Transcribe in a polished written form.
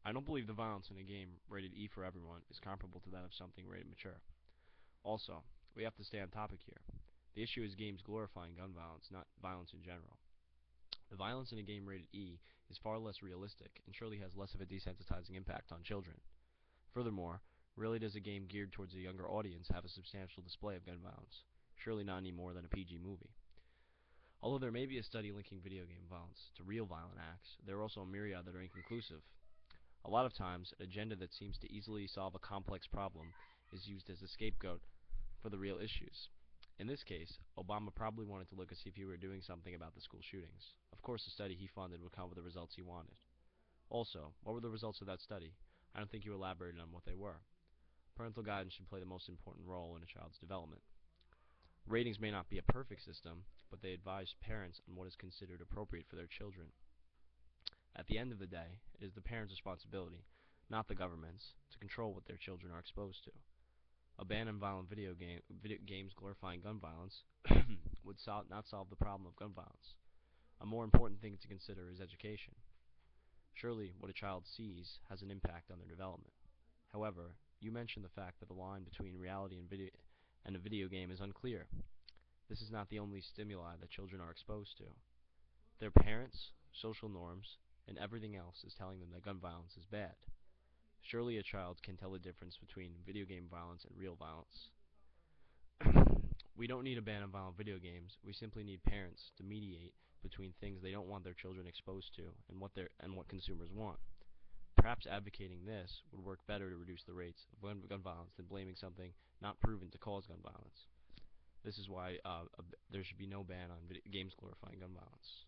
I don't believe the violence in a game rated E for everyone is comparable to that of something rated mature. Also, we have to stay on topic here. The issue is games glorifying gun violence, not violence in general. The violence in a game rated E is far less realistic and surely has less of a desensitizing impact on children. Furthermore, rarely does a game geared towards a younger audience have a substantial display of gun violence, surely not any more than a PG movie. Although there may be a study linking video game violence to real violent acts, there are also a myriad that are inconclusive. A lot of times, an agenda that seems to easily solve a complex problem is used as a scapegoat for the real issues. In this case, Obama probably wanted to look and see if he were doing something about the school shootings. Of course, the study he funded would come with the results he wanted. Also, what were the results of that study? I don't think you elaborated on what they were. Parental guidance should play the most important role in a child's development. Ratings may not be a perfect system, but they advise parents on what is considered appropriate for their children. At the end of the day, it is the parents' responsibility, not the government's, to control what their children are exposed to. A ban on violent video games glorifying gun violence would not solve the problem of gun violence. A more important thing to consider is education. Surely, what a child sees has an impact on their development. However, you mentioned the fact that the line between reality and a video game is unclear. This is not the only stimuli that children are exposed to. Their parents, social norms, and everything else is telling them that gun violence is bad. Surely a child can tell the difference between video game violence and real violence. We don't need a ban on violent video games. We simply need parents to mediate between things they don't want their children exposed to and what consumers want. Perhaps advocating this would work better to reduce the rates of gun violence than blaming something not proven to cause gun violence. This is why there should be no ban on games glorifying gun violence.